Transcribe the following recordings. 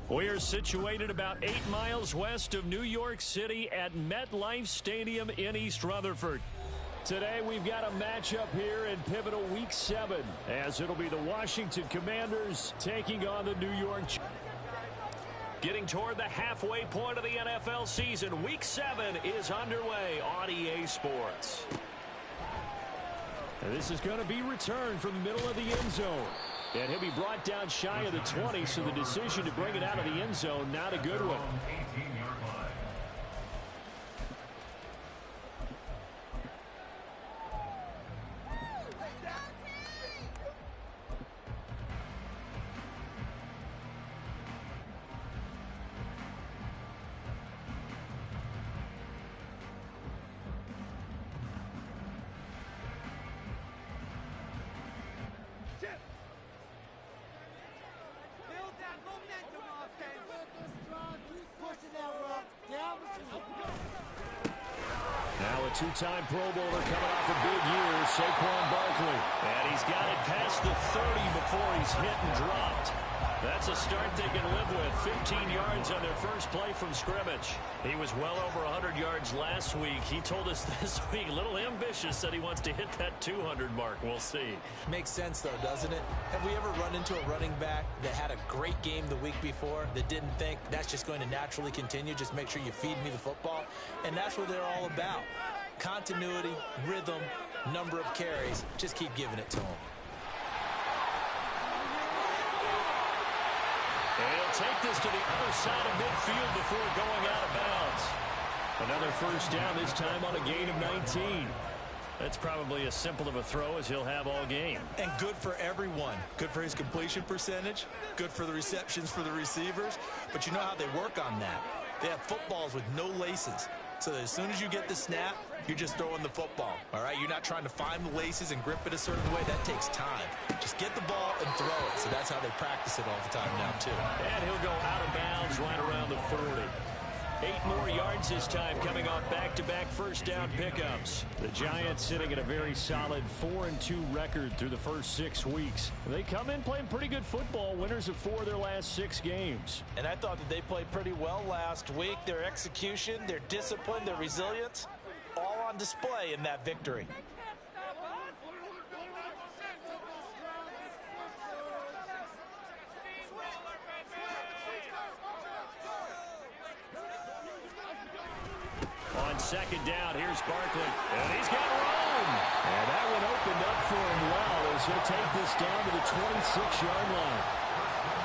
We are situated about 8 miles west of New York City at MetLife Stadium in East Rutherford. Today we've got a matchup here in pivotal Week 7, as it'll be the Washington Commanders taking on the New York Giants. Getting toward the halfway point of the NFL season, Week 7 is underway on EA Sports. And this is going to be returned from the middle of the end zone. And he'll be brought down shy of the 20, so the decision to bring it out of the end zone, not a good one. Now a two-time Pro Bowler coming off a big year, Saquon Barkley. And he's got it past the 30 before he's hit and dropped. That's a start they can live with. 15 yards on their first play from scrimmage. He was well over 100 yards last week. He told us this week, a little ambitious, that he wants to hit that 200 mark. We'll see. Makes sense, though, doesn't it? Have we ever run into a running back that had a great game the week before that didn't think that's just going to naturally continue? Just make sure you feed me the football. And that's what they're all about. Continuity, rhythm, number of carries. Just keep giving it to him. And he'll take this to the other side of midfield before going out of bounds. Another first down, this time on a gain of 19. That's probably as simple of a throw as he'll have all game. And good for everyone. Good for his completion percentage. Good for the receptions for the receivers. But you know how they work on that. They have footballs with no laces. So that as soon as you get the snap, you're just throwing the football. All right? You're not trying to find the laces and grip it a certain way. That takes time. Just get the ball and throw it. So that's how they practice it all the time now, too. And he'll go out of bounds right around the 40. 8 more yards this time, coming off back-to-back first down pickups. The Giants sitting at a very solid 4-2 record through the first 6 weeks. They come in playing pretty good football, winners of 4 of their last 6 games. And I thought that they played pretty well last week. Their execution, their discipline, their resilience, all on display in that victory. On second down, here's Barkley. And he's got room. And that one opened up for him well as he'll take this down to the 26-yard line.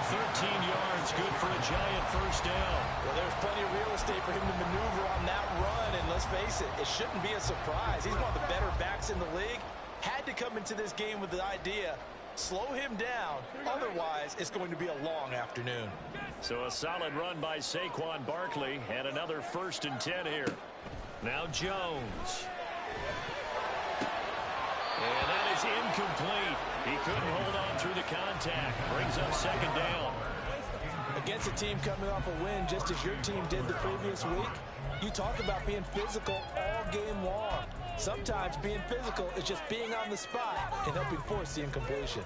13 yards, good for a Giant first down. Well, there's plenty of real estate for him to maneuver on that run. And let's face it, it shouldn't be a surprise. He's one of the better backs in the league. Had to come into this game with the idea, slow him down. Otherwise, it's going to be a long afternoon. So a solid run by Saquon Barkley and another 1st and 10 here. Now Jones. And that is incomplete. He couldn't hold on through the contact. Brings up second down. Against a team coming off a win just as your team did the previous week, you talk about being physical all game long. Sometimes being physical is just being on the spot and helping force the incompletion.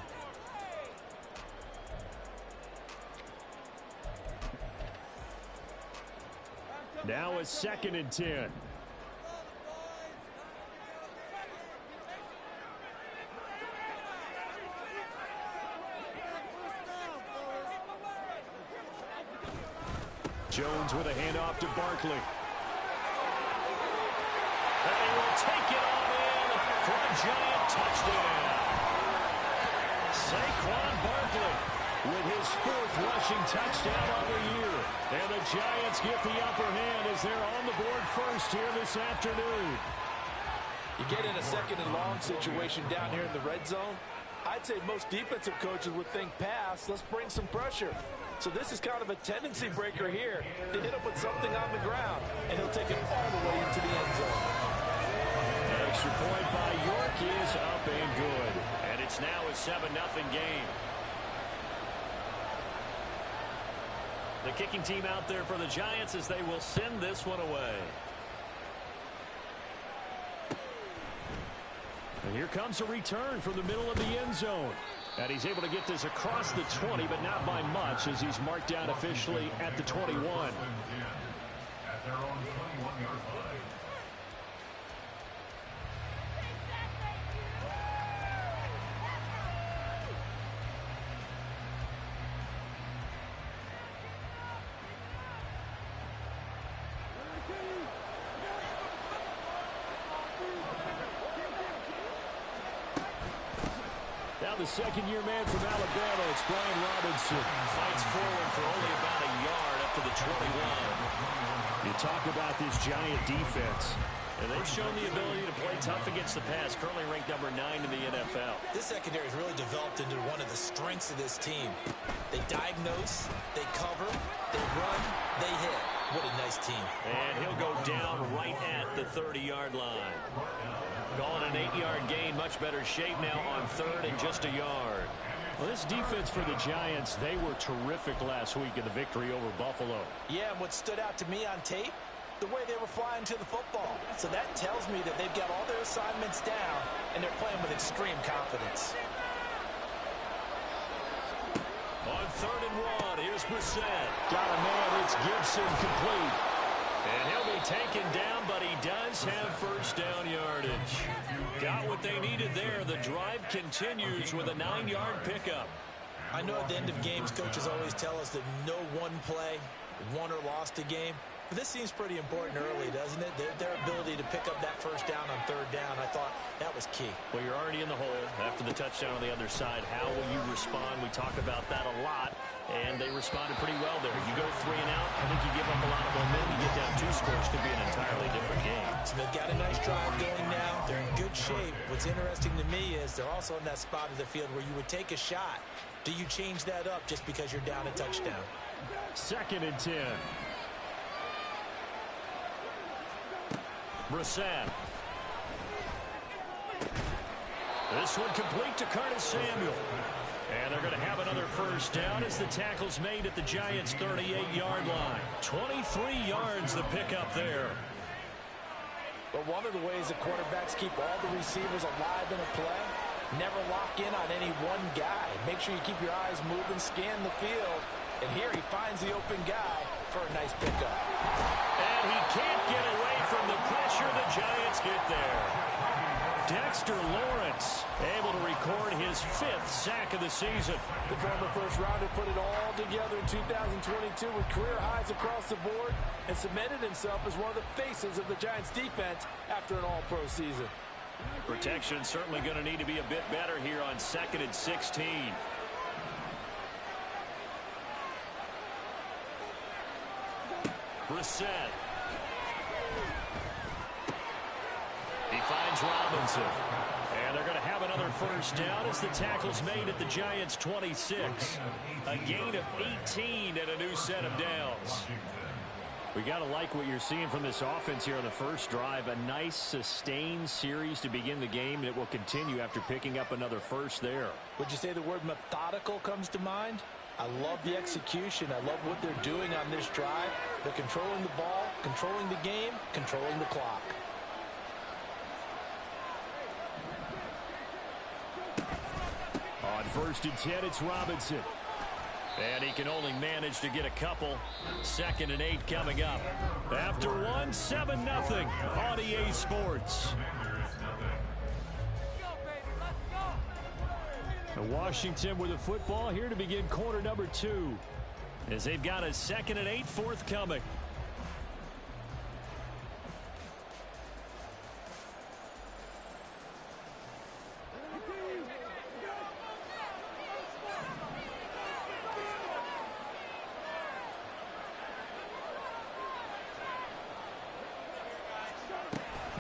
Now a 2nd and 10. Jones with a handoff to Barkley. And they will take it all in for a Giant touchdown. Saquon Barkley with his 4th rushing touchdown on the year. And the Giants get the upper hand as they're on the board first here this afternoon. You get in a 2nd and long situation down here in the red zone. I'd say most defensive coaches would think pass. Let's bring some pressure. So this is kind of a tendency breaker here to hit him with something on the ground. And he'll take it all the way into the end zone. Extra point by York is up and good. And it's now a 7-0 game. The kicking team out there for the Giants as they will send this one away. And here comes a return from the middle of the end zone. And he's able to get this across the 20, but not by much, as he's marked down officially at the 21. Now the second-year man from Alabama, it's Brian Robinson. Fights forward for only about a yard up to the 21. You talk about this Giant defense. And they've shown the ability to play tough against the pass, currently ranked number 9 in the NFL. This secondary has really developed into one of the strengths of this team. They diagnose, they cover, they run, they hit. What a nice team. And he'll go down right at the 30-yard line. Calling an 8-yard gain, much better shape now on third and just a yard. Well, this defense for the Giants, they were terrific last week in the victory over Buffalo. Yeah, and what stood out to me on tape, the way they were flying to the football. So that tells me that they've got all their assignments down, and they're playing with extreme confidence. On third and 1, here's Brissett. Got a man, it's Gibson, complete. And he'll be taken down, but he does have first down yardage. Got what they needed there. The drive continues with a 9-yard pickup. I know at the end of games, coaches always tell us that no one play won or lost a game. But this seems pretty important early, doesn't it? Their ability to pick up that first down on third down, I thought that was key. Well, you're already in the hole after the touchdown on the other side. How will you respond? We talk about that a lot, and they responded pretty well there. You go 3 and out, I think you give up a lot of momentum. You get down 2 scores, could be an entirely different game. So they've got a nice drive going now. They're in good shape. What's interesting to me is they're also in that spot of the field where you would take a shot. Do you change that up just because you're down a touchdown? 2nd and 10. Brissett. This one complete to Curtis Samuel. And they're going to have another first down as the tackle's made at the Giants' 38-yard line. 23 yards the pickup there. But one of the ways that quarterbacks keep all the receivers alive in a play, never lock in on any one guy. Make sure you keep your eyes moving, scan the field. And here he finds the open guy for a nice pickup. And he can't get away from the pressure. The Giants get there. Dexter Lawrence able to record his 5th sack of the season. The former first-rounder put it all together in 2022 with career highs across the board and cemented himself as one of the faces of the Giants' defense after an all-pro season. Protection certainly going to need to be a bit better here on 2nd and 16. Brissett. He finds Robinson. And they're going to have another first down as the tackle's made at the Giants' 26. A gain of 18 and a new set of downs. We got to like what you're seeing from this offense here on the first drive. A nice, sustained series to begin the game, and it will continue after picking up another first there. Would you say the word methodical comes to mind? I love the execution. I love what they're doing on this drive. They're controlling the ball, controlling the game, controlling the clock. On 1st and 10, it's Robinson. And he can only manage to get a couple. 2nd and 8 coming up. After 1, 7-0 on EA Sports. Washington with the football here to begin quarter number 2. As they've got a 2nd and 8 forthcoming.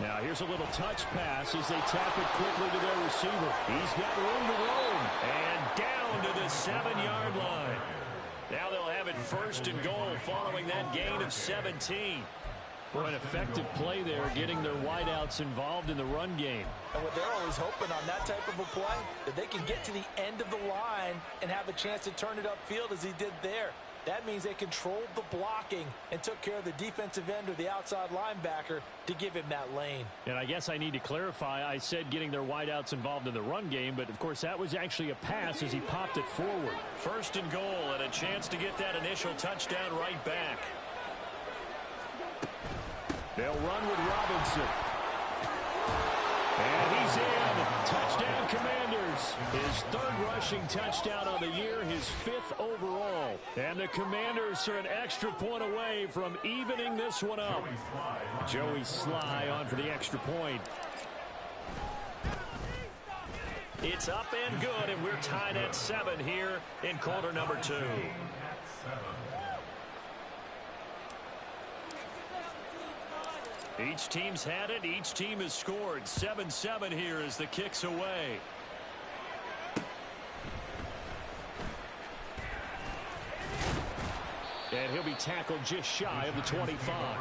Now here's a little touch pass as they tap it quickly to their receiver. He's got room to roam. And down to the 7-yard line. Now they'll have it 1st and goal following that gain of 17. Boy, an effective play there, getting their wideouts involved in the run game. And what they're always hoping on that type of a play, that they can get to the end of the line and have a chance to turn it upfield as he did there. That means they controlled the blocking and took care of the defensive end or the outside linebacker to give him that lane. And I guess I need to clarify, I said getting their wideouts involved in the run game, but of course that was actually a pass as he popped it forward. First and goal, and a chance to get that initial touchdown right back. They'll run with Robinson. And he's in. Touchdown, Commanders. His third rushing touchdown of the year, his fifth overall. And the Commanders are an extra point away from evening this one up. Joey Sly on for the extra point. It's up and good, and we're tied at 7 here in quarter number 2. Each team's had it. Each team has scored. 7-7 here as the kick's away. And he'll be tackled just shy of the 25.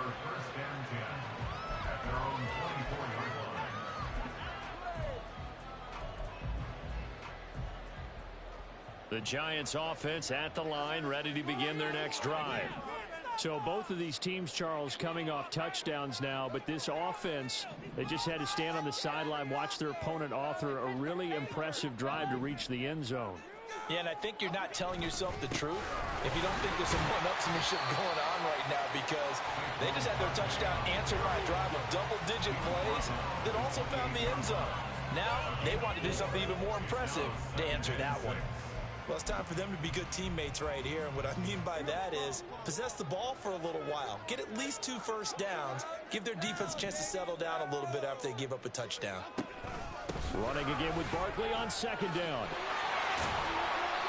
The Giants offense at the line, ready to begin their next drive. So both of these teams, Charles, coming off touchdowns now, but this offense, they just had to stand on the sideline, watch their opponent author a really impressive drive to reach the end zone. Yeah, and I think you're not telling yourself the truth if you don't think there's some one-upsmanship going on right now, because they just had their touchdown answered by a drive of double-digit plays that also found the end zone. Now they want to do something even more impressive to answer that one. Well, it's time for them to be good teammates right here. And what I mean by that is possess the ball for a little while. Get at least 2 first downs. Give their defense a chance to settle down a little bit after they give up a touchdown. Running again with Barkley on second down.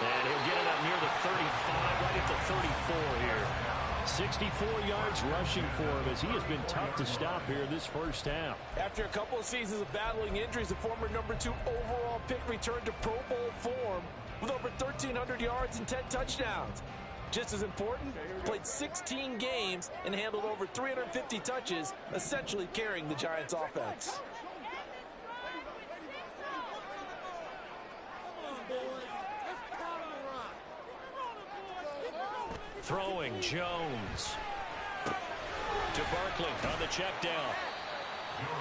And he'll get it up near the 35, right at the 34 here. 64 yards rushing for him as he has been tough to stop here this first half. After a couple of seasons of battling injuries, the former number 2 overall pick returned to Pro Bowl form with over 1,300 yards and 10 touchdowns. Just as important, played 16 games and handled over 350 touches, essentially carrying the Giants' offense. Throwing Jones to Barkley on the check down.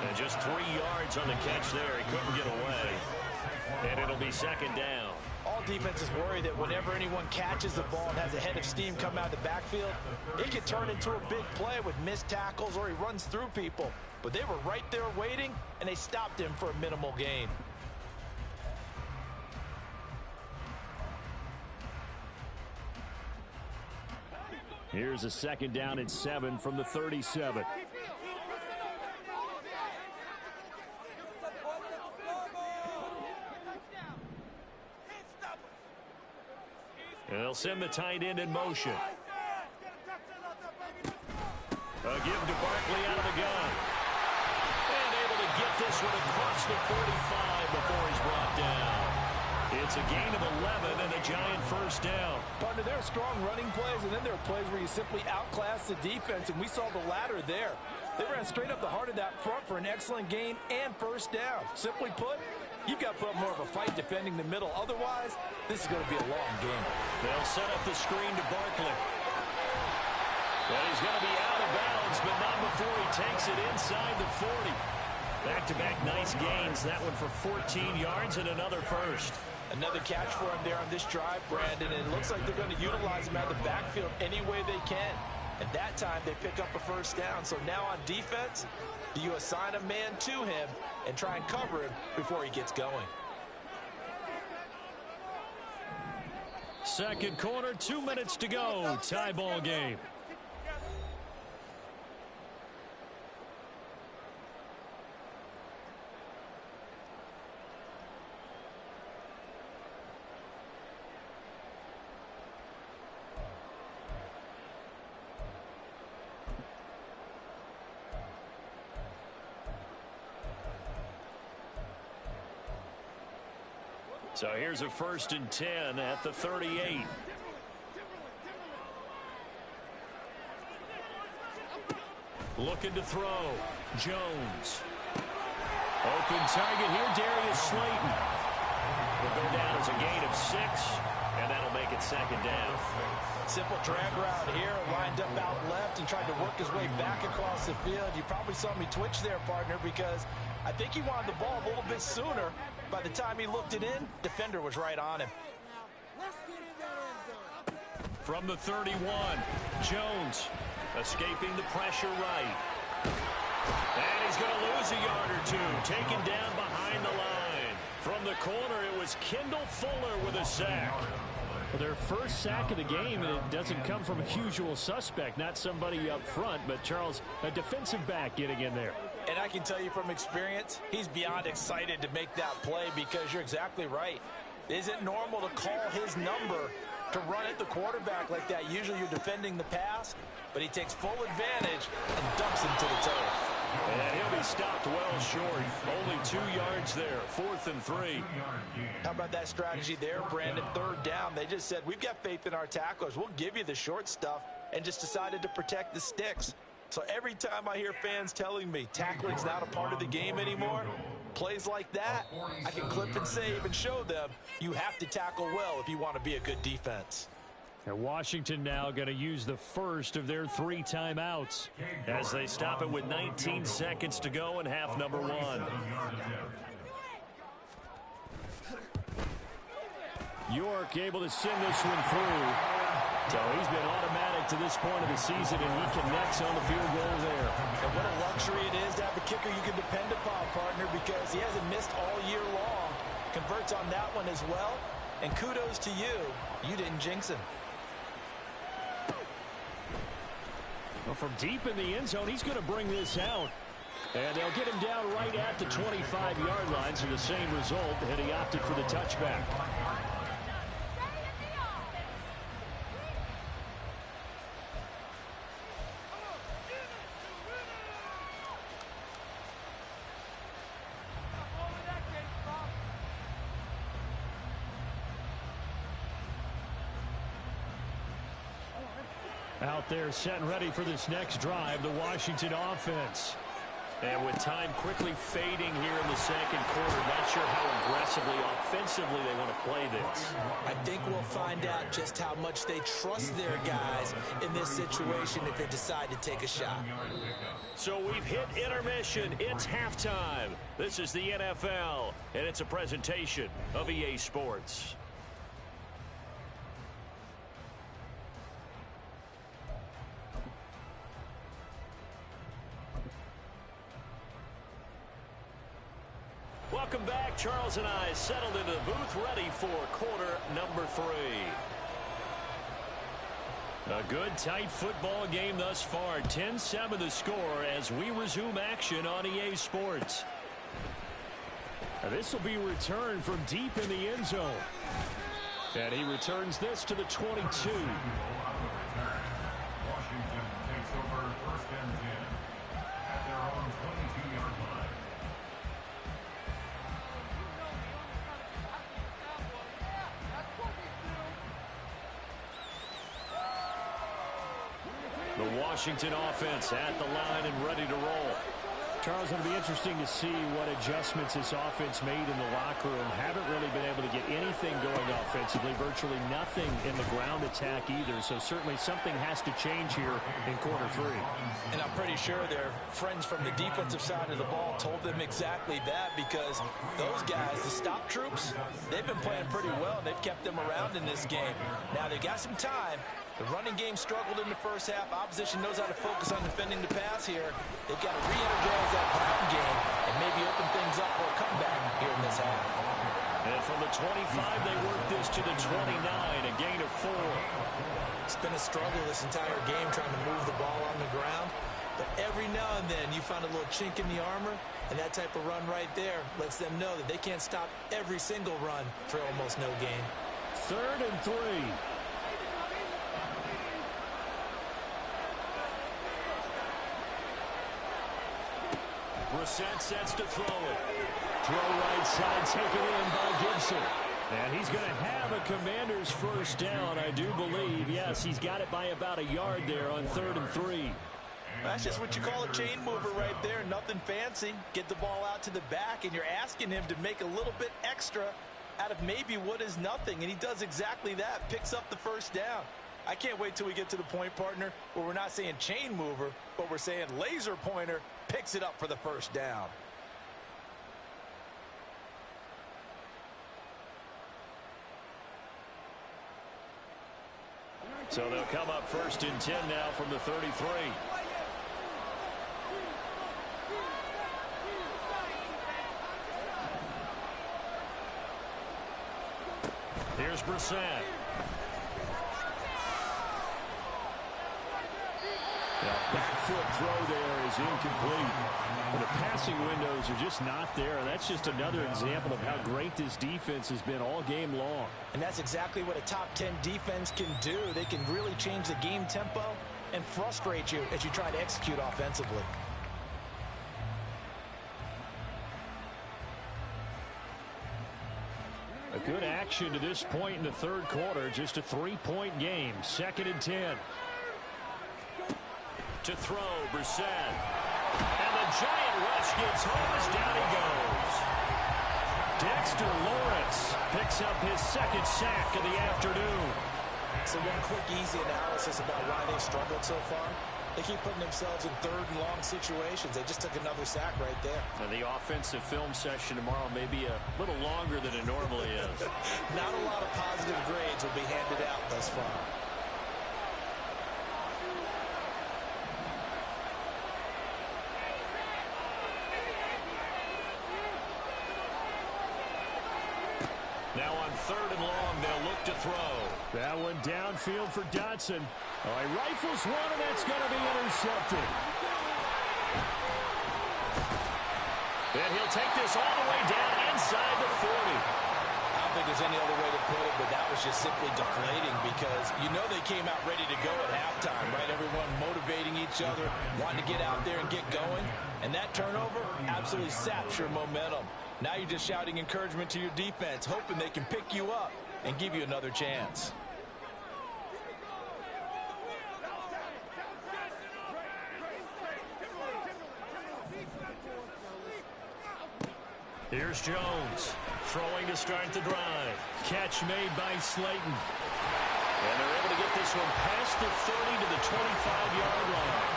And just 3 yards on the catch there. He couldn't get away. And it'll be second down. All defenses worry that whenever anyone catches the ball and has a head of steam come out of the backfield, it can turn into a big play with missed tackles or he runs through people. But they were right there waiting, and they stopped him for a minimal gain. Here's a second down and 7 from the 37. And they'll send the tight end in motion. A give to Barkley out of the gun. And able to get this one across the 45 before he's brought down. It's a gain of 11 and a Giant first down. Partner, there are strong running plays, and then there are plays where you simply outclass the defense, and we saw the latter there. They ran straight up the heart of that front for an excellent gain and first down. Simply put, you've got to put up more of a fight defending the middle. Otherwise, this is going to be a long game. They'll set up the screen to Barkley. Well, he's going to be out of bounds, but not before he takes it inside the 40. Back-to-back nice gains. That one for 14 yards and another first. Another catch for him there on this drive, Brandon, and it looks like they're going to utilize him out of the backfield any way they can. And that time, they pick up a first down. So now on defense, do you assign a man to him and try and cover him before he gets going? Second quarter, 2 minutes to go. Tie ball game. So here's a 1st and 10 at the 38. Looking to throw. Jones. Open target here, Darius Slayton. Will go down as a gain of 6. And that'll make it second down. Simple drag route here, lined up out left and tried to work his way back across the field. You probably saw me twitch there, partner, because I think he wanted the ball a little bit sooner. By the time he looked it in, defender was right on him. From the 31, Jones escaping the pressure right. And he's going to lose a yard or two, taken down behind the line. From the corner, it was Kendall Fuller with a sack. Well, their first sack of the game, and it doesn't come from a usual suspect, not somebody up front, but Charles, a defensive back getting in there. And I can tell you from experience, he's beyond excited to make that play because you're exactly right. It isn't normal to call his number to run at the quarterback like that. Usually you're defending the pass, but he takes full advantage and dumps him to the turf. And he'll be stopped well short. Only 2 yards there, 4th and 3. How about that strategy there, Brandon? 3rd down. They just said, we've got faith in our tacklers. We'll give you the short stuff, and just decided to protect the sticks. So every time I hear fans telling me tackling's not a part of the game anymore, plays like that, I can clip and save and show them you have to tackle well if you want to be a good defense. And Washington now going to use the first of their 3 timeouts as they stop it with 19 seconds to go in half number 1. York able to send this one through. So he's been automatic to this point of the season, and he connects on the field goal there. And what a luxury it is to have a kicker you can depend upon, partner, because he hasn't missed all year long. Converts on that one as well. And kudos to you. You didn't jinx him. Well, from deep in the end zone, he's going to bring this out. And they'll get him down right at the 25-yard line, so the same result, and he opted for the touchback. Out there set and ready for this next drive, the Washington offense. And with time quickly fading here in the second quarter, not sure how aggressively, offensively they want to play this. I think we'll find out just how much they trust their guys in this situation if they decide to take a shot. So we've hit intermission. It's halftime. This is the NFL, and it's a presentation of EA Sports. Welcome back. Charles and I settled into the booth, ready for quarter number 3. A good, tight football game thus far. 10-7 the score as we resume action on EA Sports. This will be returned from deep in the end zone. And he returns this to the 22. Washington takes over 1st and 10 at their own 22-yard line. The Washington offense at the line and ready to roll. Charles, it'll be interesting to see what adjustments this offense made in the locker room. Haven't really been able to get anything going offensively, virtually nothing in the ground attack either. So certainly something has to change here in quarter 3. And I'm pretty sure their friends from the defensive side of the ball told them exactly that, because those guys, the stop troops, they've been playing pretty well, and they've kept them around in this game. Now they got some time. The running game struggled in the first half. Opposition knows how to focus on defending the pass here. They've got to re-energize that ground game and maybe open things up for a comeback here in this half. And from the 25, they work this to the 29, a gain of 4. It's been a struggle this entire game trying to move the ball on the ground. But every now and then you find a little chink in the armor, and that type of run right there lets them know that they can't stop every single run for almost no gain. 3rd and 3. Brissett sets to throw it. Throw right side, taken in by Gibson. And he's going to have a Commander's first down, I do believe. Yes, he's got it by about a yard there on 3rd and 3. That's just what you call a chain mover right there. Nothing fancy. Get the ball out to the back, and you're asking him to make a little bit extra out of maybe what is nothing, and he does exactly that, picks up the first down. I can't wait till we get to the point, partner, where we're not saying chain mover, but we're saying laser pointer, picks it up for the first down. So they'll come up 1st and 10 now from the 33. Here's Brissett. Back foot throw there is incomplete. The passing windows are just not there. That's just another example of how great this defense has been all game long. And that's exactly what a top 10 defense can do. They can really change the game tempo and frustrate you as you try to execute offensively. A good action to this point in the third quarter. Just a 3-point game. 2nd and 10. To throw, Brissett. And the giant rush gets home as down he goes. Dexter Lawrence picks up his 2nd sack of the afternoon. So one quick, easy analysis about why they've struggled so far. They keep putting themselves in 3rd and long situations. They just took another sack right there. Now the offensive film session tomorrow may be a little longer than it normally is. Not a lot of positive grades will be handed out thus far. Now on 3rd and long, they'll look to throw. That one downfield for Dotson. Oh, he rifles one, and that's going to be intercepted. And he'll take this all the way down inside the 40. I don't think there's any other way to put it, but that was just simply deflating because you know they came out ready to go at halftime, right? Everyone motivating each other, wanting to get out there and get going. And that turnover absolutely saps your momentum. Now you're just shouting encouragement to your defense, hoping they can pick you up and give you another chance. Here's Jones, throwing to start the drive. Catch made by Slayton. And they're able to get this one past the 30 to the 25-yard line.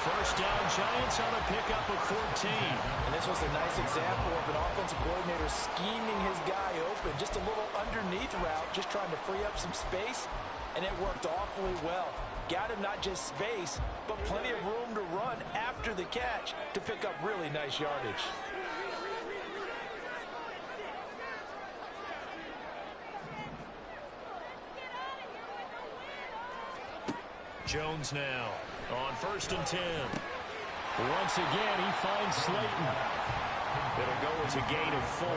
First down, Giants on a pickup of 14. And this was a nice example of an offensive coordinator scheming his guy open. Just a little underneath route, just trying to free up some space, and it worked awfully well. Got him not just space, but plenty of room to run after the catch to pick up really nice yardage. Jones now on 1st and 10. Once again, he finds Slayton. It'll go as a gain of 4,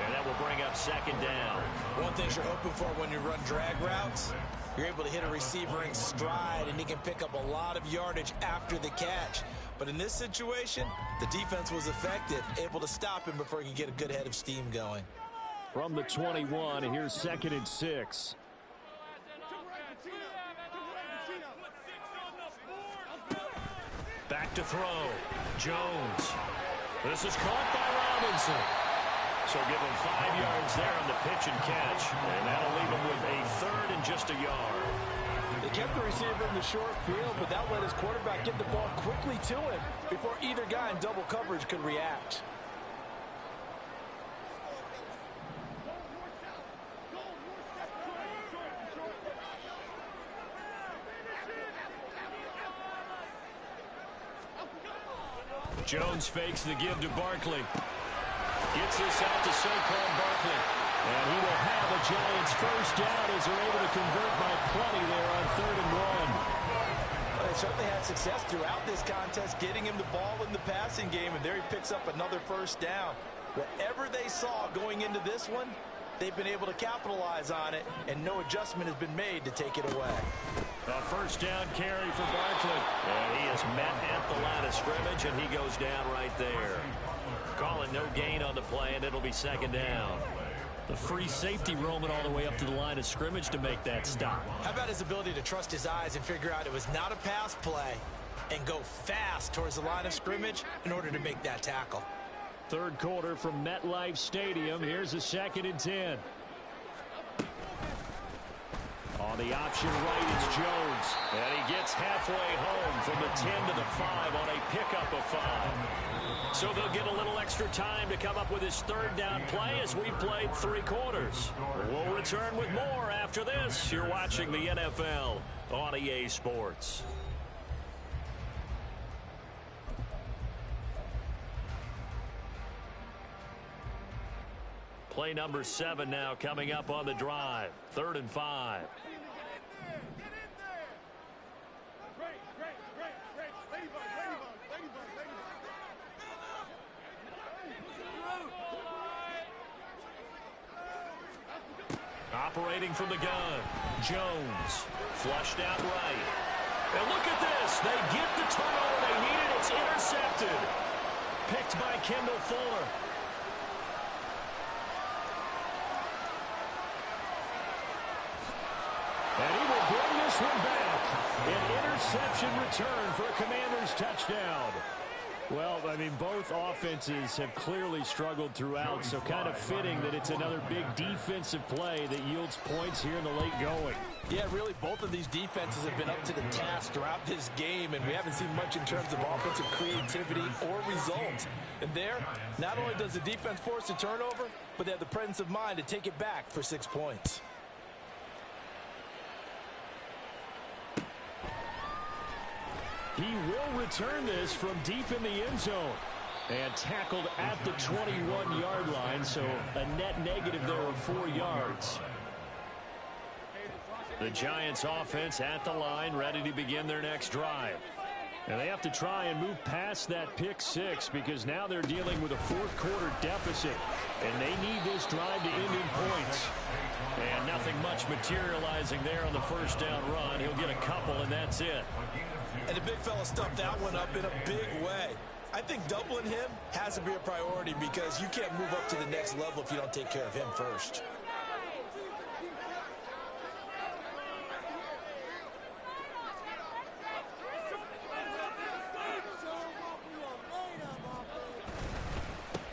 and that will bring up 2nd down. One thing you're hoping for when you run drag routes, you're able to hit a receiver in stride, and he can pick up a lot of yardage after the catch. But in this situation, the defense was effective, able to stop him before he could get a good head of steam going. From the 21, here's 2nd and 6. Back to throw. Jones. This is caught by Robinson. So give him 5 yards there on the pitch and catch. And that'll leave him with a 3rd and just a yard. They kept the receiver in the short field, but that let his quarterback get the ball quickly to him before either guy in double coverage could react. Jones fakes the give to Barkley. Gets this out to Saquon Barkley. And he will have a Giants first down as they're able to convert by plenty there on 3rd and 1. Well, they certainly had success throughout this contest, getting him the ball in the passing game, and there he picks up another first down. Whatever they saw going into this one, they've been able to capitalize on it, and no adjustment has been made to take it away. A first down carry for Barkley. And he is met at the line of scrimmage, and he goes down right there. Calling no gain on the play, and it'll be 2nd down. The free safety roaming all the way up to the line of scrimmage to make that stop. How about his ability to trust his eyes and figure out it was not a pass play and go fast towards the line of scrimmage in order to make that tackle? Third quarter from MetLife Stadium. Here's a 2nd and 10. On the option right, it's Jones. And he gets halfway home from the 10 to the 5 on a pickup of 5. So they'll get a little extra time to come up with his 3rd down play as we've played 3 quarters. We'll return with more after this. You're watching the NFL on EA Sports. Play number 7 now coming up on the drive. 3rd and 5. Operating from the gun. Jones. Flushed out right. And look at this. They get the turnover they needed. It's intercepted. Picked by Kendall Fuller. And he will bring this one back. An interception return for a Commanders touchdown. Well, I mean, both offenses have clearly struggled throughout, so kind of fitting that it's another big defensive play that yields points here in the late going. Yeah, really, both of these defenses have been up to the task throughout this game, and we haven't seen much in terms of offensive creativity or results. And there, not only does the defense force a turnover, but they have the presence of mind to take it back for 6 points. He will return this from deep in the end zone. And tackled at the 21-yard line, so a net negative there of 4 yards. The Giants offense at the line, ready to begin their next drive. And they have to try and move past that pick 6 because now they're dealing with a 4th quarter deficit. And they need this drive to end in points. And nothing much materializing there on the 1st down run. He'll get a couple, and that's it. And the big fella stuffed that one up in a big way. I think doubling him has to be a priority because you can't move up to the next level if you don't take care of him first.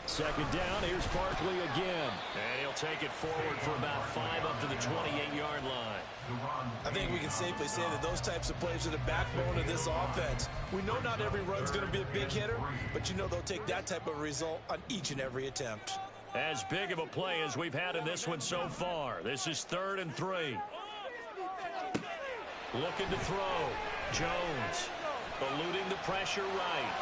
Second down, here's Barkley again. And he'll take it forward for about 5 up to the 28-yard line. I think we can safely say that those types of plays are the backbone of this offense. We know not every run's going to be a big hitter, but you know they'll take that type of result on each and every attempt. As big of a play as we've had in this one so far. This is 3rd and 3. Looking to throw. Jones eluding the pressure right.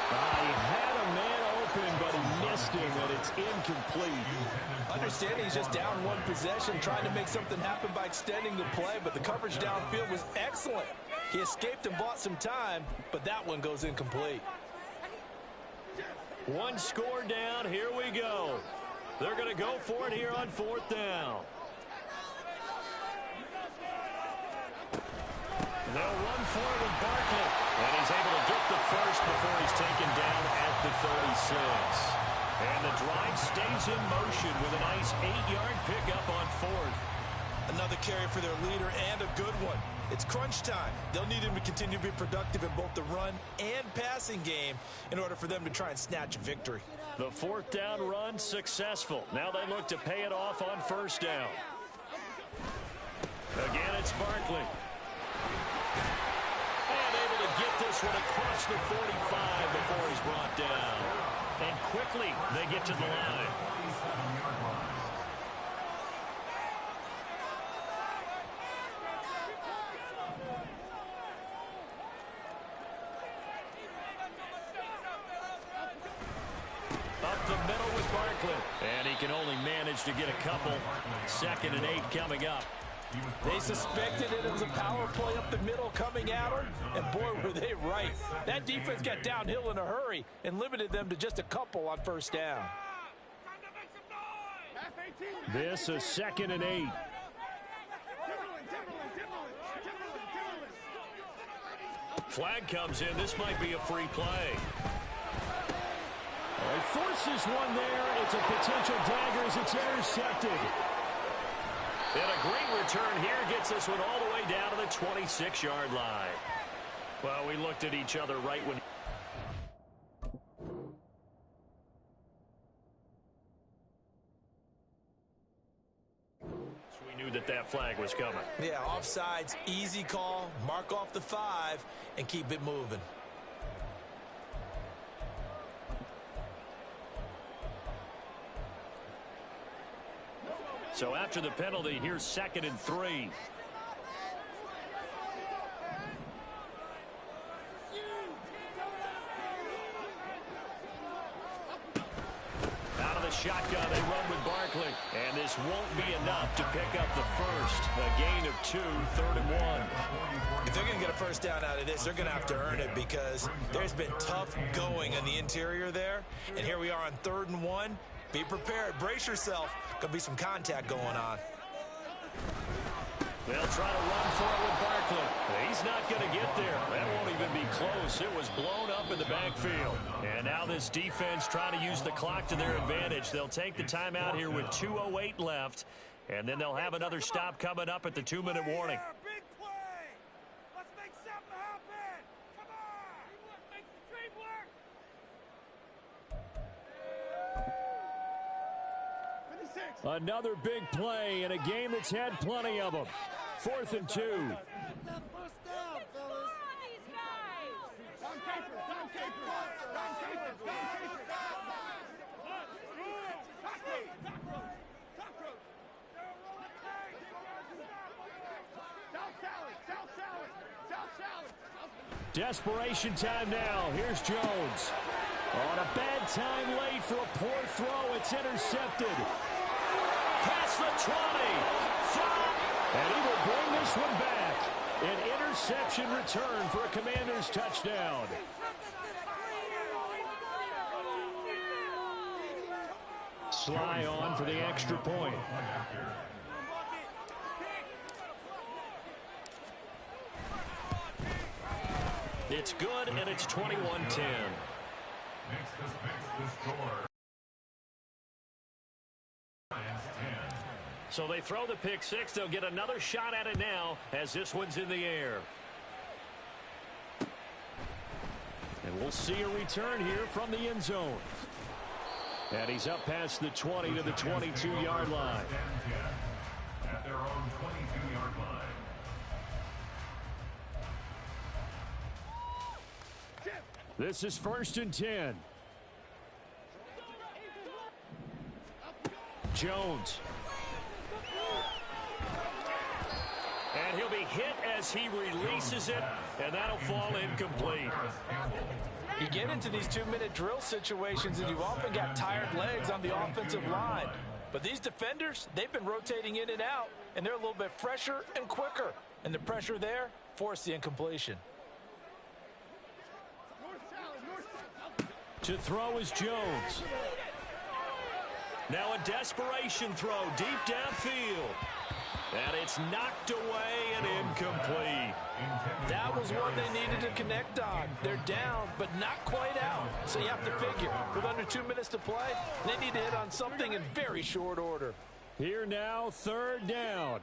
He had a man open, but he missed him, and it's incomplete. Understanding he's just down 1 possession, trying to make something happen by extending the play, but the coverage downfield was excellent. He escaped and bought some time, but that one goes incomplete. 1 score down. Here we go. They're going to go for it here on 4th down. They'll run for it with Barkley. And he's able to get the first before he's taken down at the 36. And the drive stays in motion with a nice 8-yard pickup on 4th. Another carry for their leader and a good one. It's crunch time. They'll need him to continue to be productive in both the run and passing game in order for them to try and snatch a victory. The 4th down run successful. Now they look to pay it off on 1st down. Again, it's Barkley. And able to get this one across the 45 before he's brought down. And quickly, they get to the line. Up the middle with Barkley. And he can only manage to get a couple. 2nd and 8 coming up. They suspected it was a power play up the middle coming at them, and boy, were they right. That defense got downhill in a hurry and limited them to just a couple on 1st down. This is 2nd and 8. Flag comes in. This might be a free play. He forces one there. It's a potential dagger as it's intercepted. And a great return here gets this one all the way down to the 26-yard line. Well, we looked at each other right when... knew that that flag was coming. Yeah, offsides, easy call, mark off the 5, and keep it moving. So after the penalty, here's 2nd and 3. Out of the shotgun, they run with Barkley. And this won't be enough to pick up the first. A gain of 2, 3rd and 1. If they're going to get a first down out of this, they're going to have to earn it because there's been tough going on the interior there. And here we are on 3rd and 1. Be prepared. Brace yourself. Going to be some contact going on. They'll try to run for it with Barkley. He's not going to get there. That won't even be close. It was blown up in the backfield. And now this defense trying to use the clock to their advantage. They'll take the timeout here with 2:08 left. And then they'll have another stop coming up at the 2-minute warning. Big play! Let's make something happen! Come on! Make the trade work! Another big play in a game that's had plenty of them. 4th and 2. Desperation time now. Here's Jones. On a bad time late for a poor throw. It's intercepted. Past the 20. And he will bring this one back. An interception return for a Commanders touchdown. Sly on for the extra point. It's good, and it's 21-10. Makes the score. So they throw the pick six. They'll get another shot at it now as this one's in the air. And we'll see a return here from the end zone. And he's up past the 20 to the 22-yard line. At their own 22-yard line. This is 1st and 10. Jones. And he'll be hit as he releases it, and that'll fall incomplete. You get into these 2-minute drill situations, and you've often got tired legs on the offensive line. But these defenders, they've been rotating in and out, and they're a little bit fresher and quicker. And the pressure there forced the incompletion. To throw is Jones. Now a desperation throw deep downfield. And it's knocked away and incomplete. That was one they needed to connect on. They're down, but not quite out. So you have to figure, with under 2 minutes to play, they need to hit on something in very short order. Here now, 3rd down.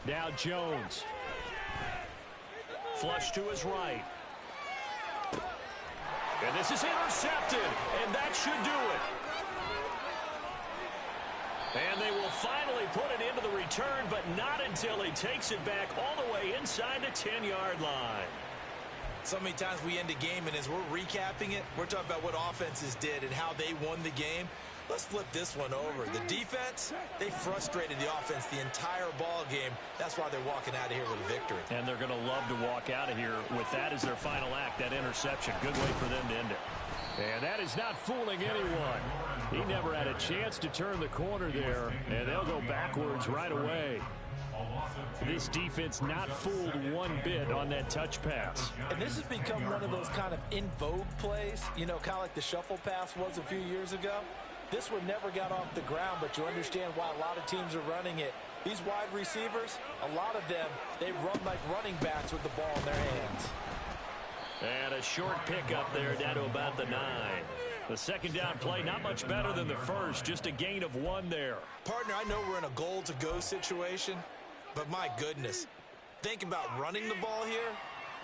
Now Jones. Flush to his right. And this is intercepted, and that should do it. And they will finally put it into the return, but not until he takes it back all the way inside the 10-yard line. So many times we end a game, and as we're recapping it, we're talking about what offenses did and how they won the game. Let's flip this one over. The defense, they frustrated the offense the entire ball game. That's why they're walking out of here with a victory. And they're going to love to walk out of here with that as their final act, that interception. Good way for them to end it. And that is not fooling anyone. He never had a chance to turn the corner there, and they'll go backwards right away. This defense not fooled one bit on that touch pass. And this has become one of those kind of in vogue plays, you know, kind of like the shuffle pass was a few years ago. This one never got off the ground, but you understand why a lot of teams are running it. These wide receivers, a lot of them, they run like running backs with the ball in their hands. And a short pickup there down to about the 9. The second down play, not much better than the first, just a gain of 1 there. Partner, I know we're in a goal-to-go situation, but my goodness, think about running the ball here.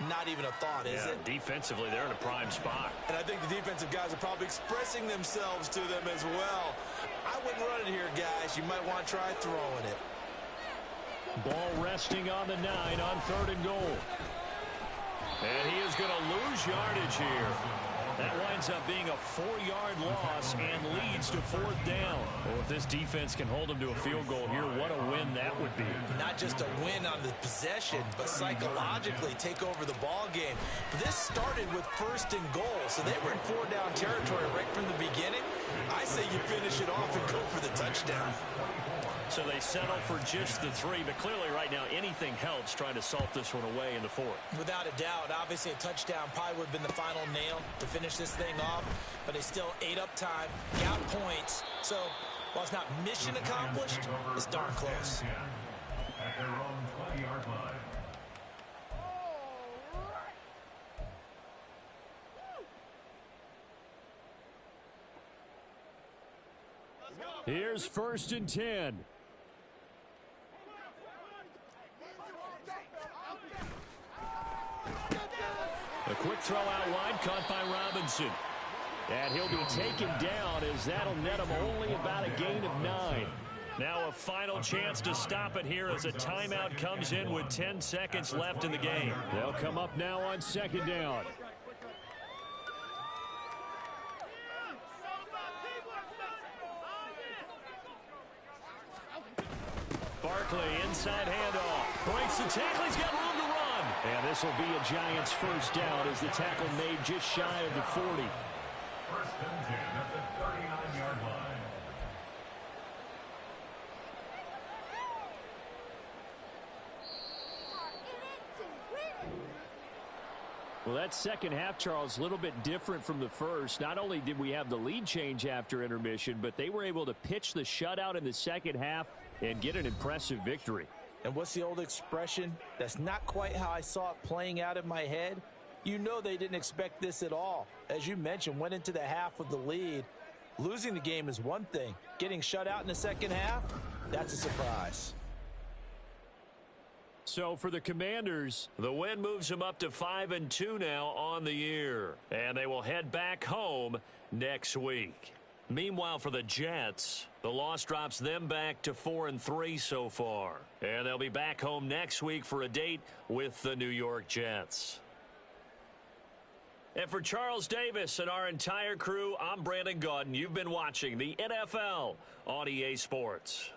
not even a thought, is it? Defensively, they're in a prime spot. And I think the defensive guys are probably expressing themselves to them as well. I wouldn't run it here, guys. You might want to try throwing it. Ball resting on the 9 on 3rd and goal. And he is going to lose yardage here. That winds up being a 4-yard loss and leads to 4th down. Well, if this defense can hold them to a field goal here, what a win that would be. Not just a win on the possession, but psychologically take over the ball game. But this started with 1st and goal, so they were in 4-down territory right from the beginning. I say you finish it off and go for the touchdown. So they settle for just the 3, but clearly right now anything helps trying to salt this one away in the 4th. Without a doubt, obviously a touchdown probably would have been the final nail to finish this thing off, but they still ate up time, got points. So while it's not mission accomplished, it's darn close. At their own 20-yard line. Here's 1st and 10. A quick throw out wide, caught by Robinson. And he'll be taken down as that'll net him only about a gain of 9. Now a final chance to stop it here as a timeout comes in with 10 seconds left in the game. They'll come up now on 2nd down. Barkley, inside handoff. Breaks the tackle. He's got room to run. And this will be a Giants 1st down as the tackle made just shy of the 40. 1st and 10 at the 39-yard line. Well, that second half, Charles, a little bit different from the first. Not only did we have the lead change after intermission, but they were able to pitch the shutout in the second half and get an impressive victory. And what's the old expression? That's not quite how I saw it playing out in my head. You know they didn't expect this at all. As you mentioned, went into the half with the lead. Losing the game is one thing. Getting shut out in the second half, that's a surprise. So for the Commanders, The win moves them up to 5-2 now on the year. And they will head back home next week. Meanwhile, for the Jets, the loss drops them back to 4-3 so far. And they'll be back home next week for a date with the New York Jets. And for Charles Davis and our entire crew, I'm Brandon Gaudin. You've been watching the NFL on EA Sports.